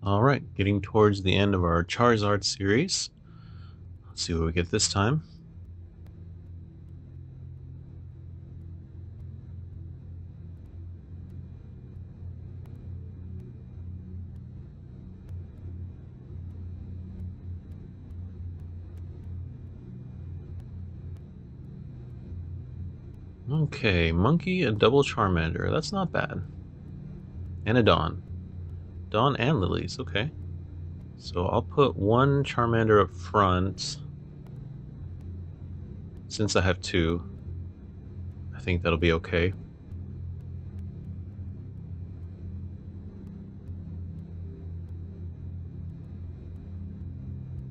Alright, getting towards the end of our Charizard series. Let's see what we get this time. Okay, Monkey, a double Charmander. That's not bad. And a Dawn. Dawn and Lilies, okay. So I'll put one Charmander up front. Since I have two, I think that'll be okay.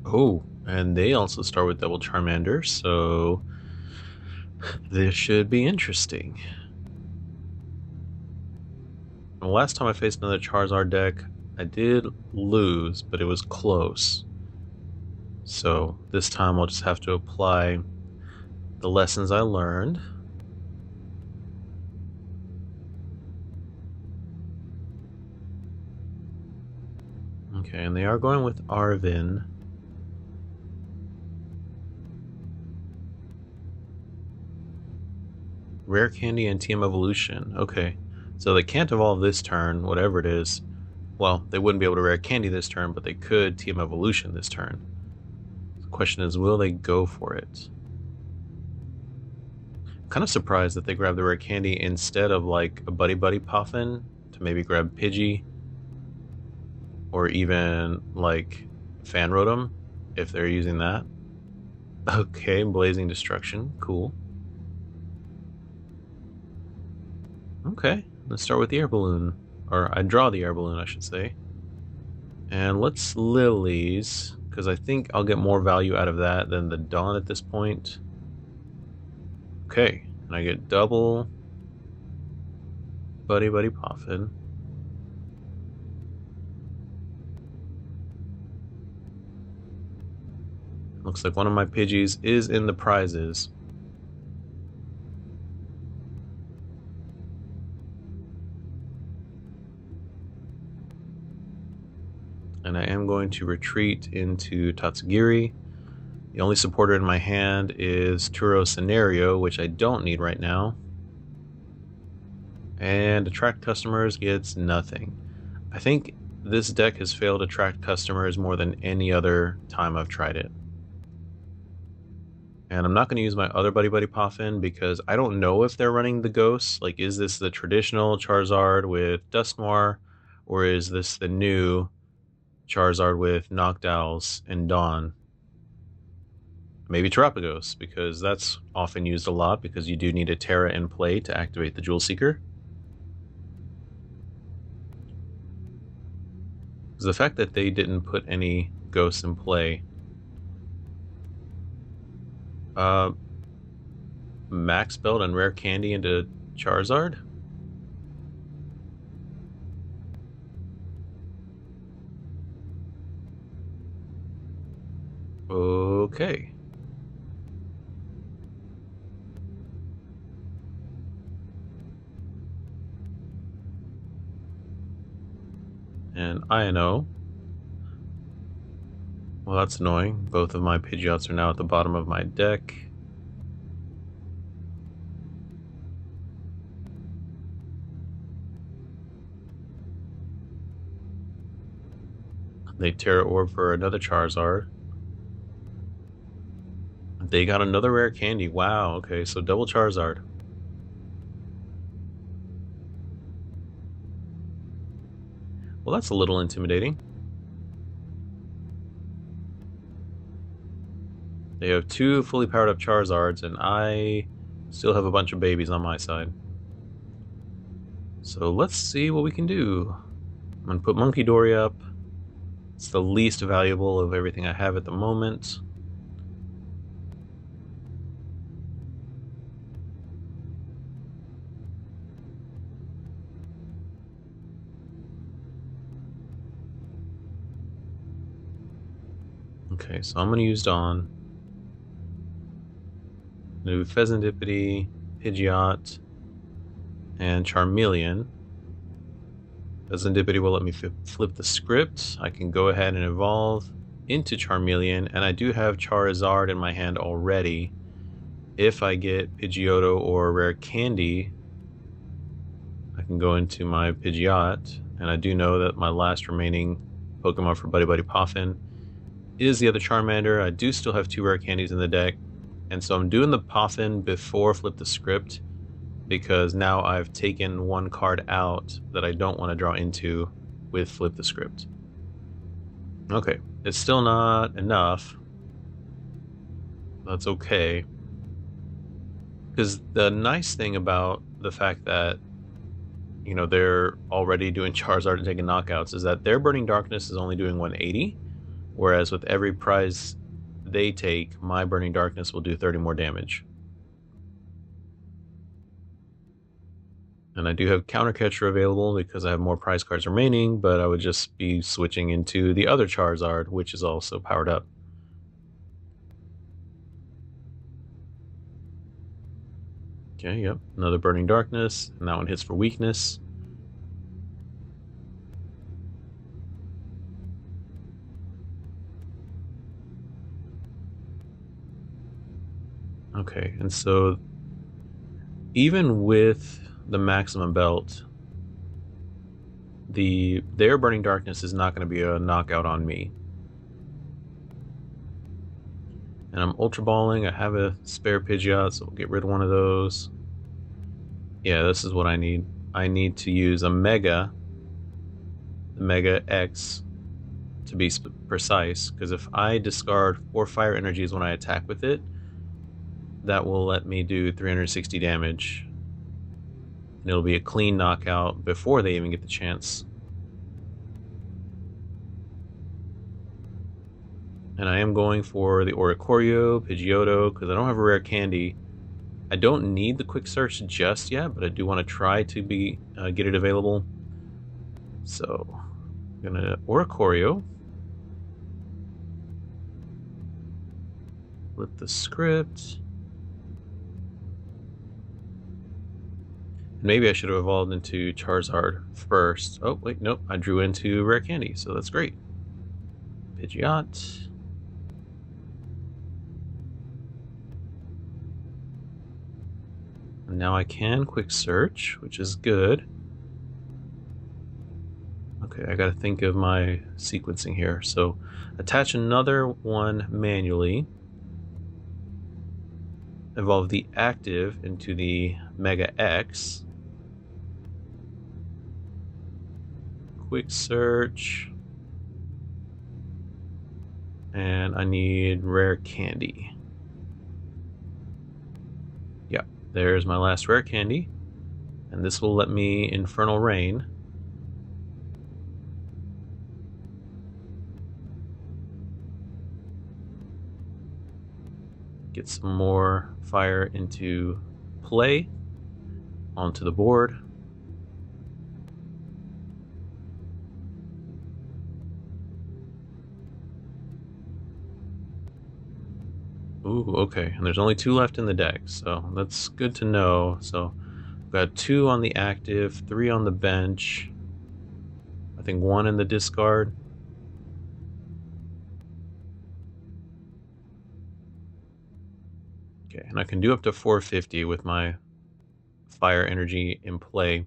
Oh, and they also start with double Charmander, so this should be interesting. The last time I faced another Charizard deck, I did lose, but it was close. So this time I'll just have to apply the lessons I learned. Okay, and they are going with Arvin. Rare Candy and TM Evolution. Okay, so they can't evolve this turn, whatever it is. Well, they wouldn't be able to Rare Candy this turn, but they could TM Evolution this turn. The question is, will they go for it? I'm kind of surprised that they grabbed the Rare Candy instead of like a Buddy Buddy Puffin to maybe grab Pidgey. Or even like Fan Rotom, if they're using that. Okay, Blazing Destruction, cool. Okay, let's start with the air balloon. Or I draw the air balloon, I should say. And let's Lilies, because I think I'll get more value out of that than the Dawn at this point. Okay, and I get double Buddy Buddy Puffin. Looks like one of my Pidgeys is in the prizes. And I am going to retreat into Tatsugiri. The only supporter in my hand is Turo Scenario, which I don't need right now. And attract customers gets nothing. I think this deck has failed to attract customers more than any other time I've tried it. And I'm not going to use my other Buddy Buddy Puffin because I don't know if they're running the ghosts. Like, is this the traditional Charizard with Dusknoir, or is this the new Charizard with Noctowls and Dawn? Maybe Terapagos, because that's often used a lot because you do need a Terra in play to activate the Jewel Seeker. Because the fact that they didn't put any ghosts in play. Max Belt and Rare Candy into Charizard? Okay. And INO. Well, that's annoying. Both of my Pidgeots are now at the bottom of my deck. They Terra Orb for another Charizard. They got another Rare Candy. Wow, okay, so double Charizard. Well, that's a little intimidating. They have two fully powered up Charizards, and I still have a bunch of babies on my side. So let's see what we can do. I'm going to put Monkey Dory up. It's the least valuable of everything I have at the moment. Okay, so I'm going to use Dawn. Do Pheasantipity, Pidgeot, and Charmeleon. Serendipity will let me flip the script. I can go ahead and evolve into Charmeleon, and I do have Charizard in my hand already. If I get Pidgeotto or Rare Candy, I can go into my Pidgeot, and I do know that my last remaining Pokemon for Buddy Buddy Poffin is the other Charmander. I do still have 2 Rare Candies in the deck, and so I'm doing the Poffin before Flip the Script, because now I've taken 1 card out that I don't want to draw into with Flip the Script. Okay, it's still not enough. That's okay. Because the nice thing about the fact that, you know, they're already doing Charizard and taking knockouts is that their Burning Darkness is only doing 180, whereas with every prize they take, my Burning Darkness will do 30 more damage. And I do have Counter Catcher available because I have more prize cards remaining, but I would just be switching into the other Charizard, which is also powered up. Okay, yep, another Burning Darkness, and that one hits for weakness. Okay, and so even with the maximum belt, their Burning Darkness is not going to be a knockout on me. And I'm Ultra Balling. I have a spare Pidgeot, so we'll get rid of one of those. Yeah, this is what I need. I need to use a Mega, the Mega X, to be precise, because if I discard 4 fire energies when I attack with it, that will let me do 360 damage. And it'll be a clean knockout before they even get the chance. And I am going for the Oricorio, Pidgeotto, because I don't have a Rare Candy. I don't need the Quick Search just yet, but I do want to try to get it available. So, I'm going to Oricorio. Flip the script. Maybe I should have evolved into Charizard first. Oh, wait, nope. I drew into Rare Candy, so that's great. Pidgeot. And now I can Quick Search, which is good. Okay, I gotta think of my sequencing here. So, attach another one manually. Evolve the active into the Mega X. Quick Search. And I need Rare Candy. Yeah, there's my last Rare Candy. And this will let me Infernal Rain. Get some more fire into play onto the board. Ooh, okay, and there's only 2 left in the deck, so that's good to know. So I've got 2 on the active, 3 on the bench, I think 1 in the discard. Okay, and I can do up to 450 with my fire energy in play.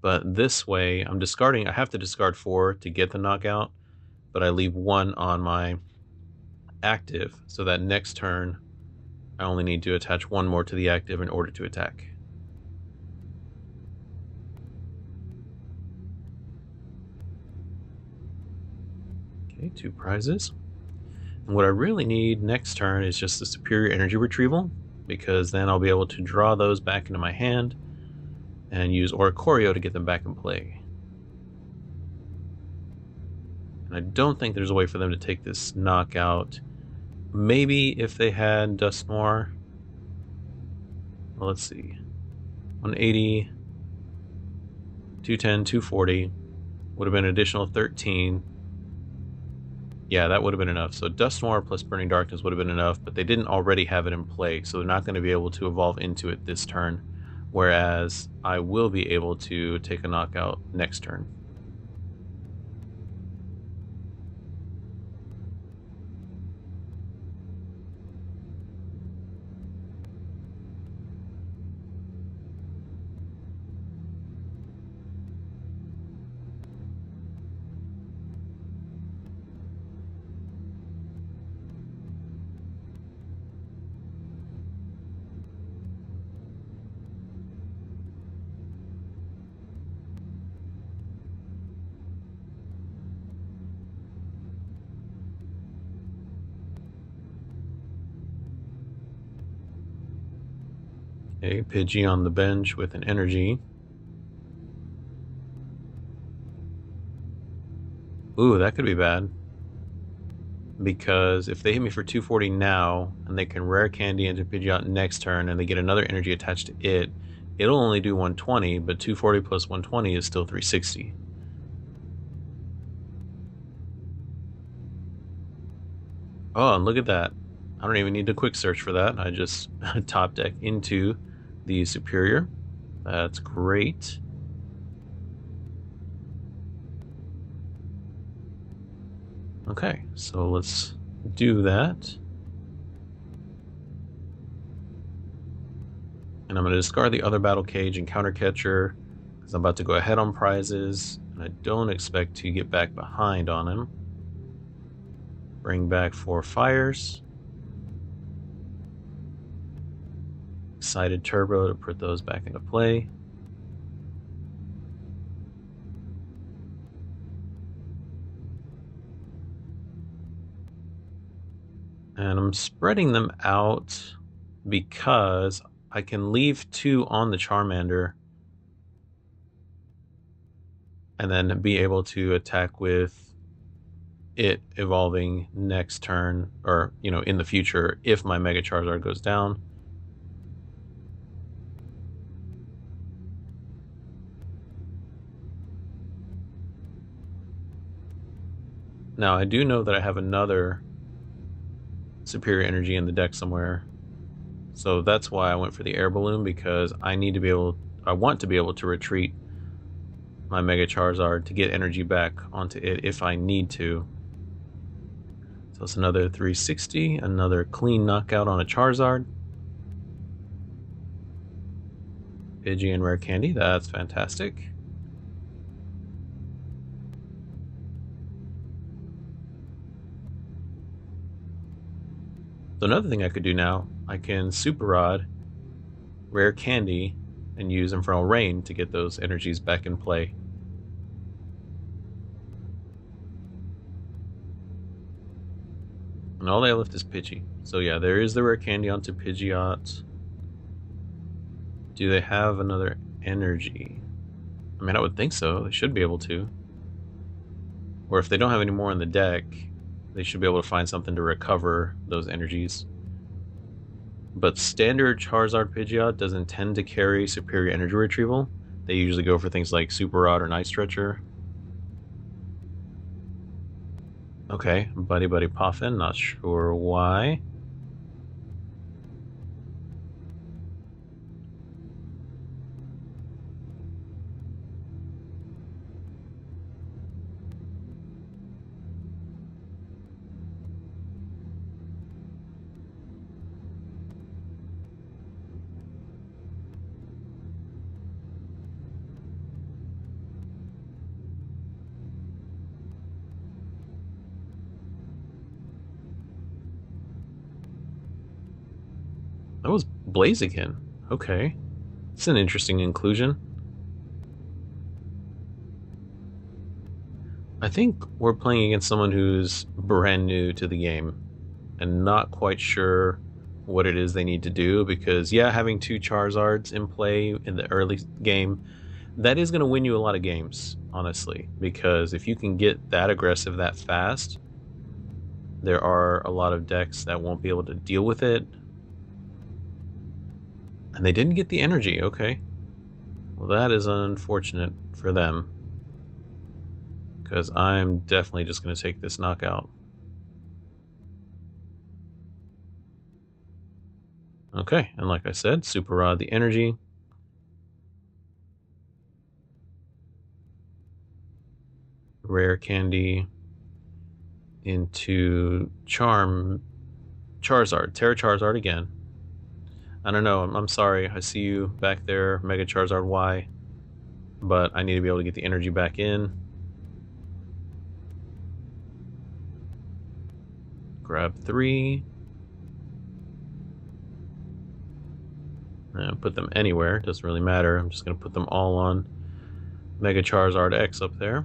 But this way, I'm discarding, I have to discard 4 to get the knockout, but I leave 1 on my active, so that next turn, I only need to attach 1 more to the active in order to attack. Okay, 2 prizes. And what I really need next turn is just the superior energy retrieval, because then I'll be able to draw those back into my hand and use Oricorio to get them back in play. And I don't think there's a way for them to take this knockout. Maybe if they had Dusknoir. Well, let's see. 180, 210, 240. Would have been an additional 13. Yeah, that would have been enough. So Dusknoir plus Burning Darkness would have been enough, but they didn't already have it in play, so they're not going to be able to evolve into it this turn. Whereas I will be able to take a knockout next turn. A Pidgey on the bench with an energy. Ooh, that could be bad. Because if they hit me for 240 now, and they can rare candy into Pidgeot next turn, and they get another energy attached to it, it'll only do 120, but 240 plus 120 is still 360. Oh, and look at that. I don't even need to quick search for that. I just top deck into the superior. That's great. Okay, so let's do that. And I'm going to discard the other battle cage and counter catcher because I'm about to go ahead on prizes, and I don't expect to get back behind on him. Bring back 4 fires. Excited Turbo to put those back into play. And I'm spreading them out because I can leave 2 on the Charmander and then be able to attack with it evolving next turn, or, in the future if my Mega Charizard goes down. Now, I do know that I have another superior energy in the deck somewhere. So that's why I went for the air balloon, because I want to be able to retreat my Mega Charizard to get energy back onto it if I need to. So it's another 360, another clean knockout on a Charizard. Pidgey and Rare Candy, that's fantastic. So another thing I could do now, I can Super Rod, Rare Candy, and use Infernal Rain to get those energies back in play. And all they left is Pidgey. So yeah, there is the Rare Candy onto Pidgeot. Do they have another energy? I mean, I would think so. They should be able to. Or if they don't have any more in the deck, they should be able to find something to recover those energies. But standard Charizard Pidgeot doesn't tend to carry superior energy retrieval. They usually go for things like Super Rod or Night Stretcher. Okay, Buddy Buddy Poffin, not sure why. That was Blaziken. Okay. It's an interesting inclusion. I think we're playing against someone who's brand new to the game and not quite sure what it is they need to do, because yeah, having 2 Charizards in play in the early game, that is going to win you a lot of games, honestly, because if you can get that aggressive that fast, there are a lot of decks that won't be able to deal with it. And they didn't get the energy, okay. Well, that is unfortunate for them, because I'm definitely just going to take this knockout. Okay, and like I said, Super Rod the energy. Rare Candy into Charizard. Terra Charizard again. I don't know, I'm sorry. I see you back there, Mega Charizard Y. But I need to be able to get the energy back in. Grab 3. And put them anywhere, doesn't really matter. I'm just going to put them all on Mega Charizard X up there.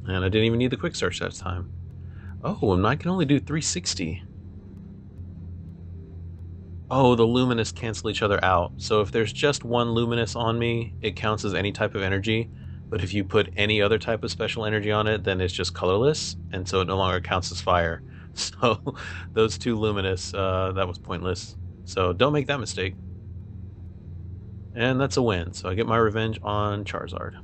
And I didn't even need the quick search that time. Oh, and I can only do 360. Oh, the luminous cancel each other out. So if there's just one luminous on me, it counts as any type of energy. But if you put any other type of special energy on it, then it's just colorless, and so it no longer counts as fire. So those two luminous, that was pointless. So don't make that mistake. And that's a win. So I get my revenge on Charizard.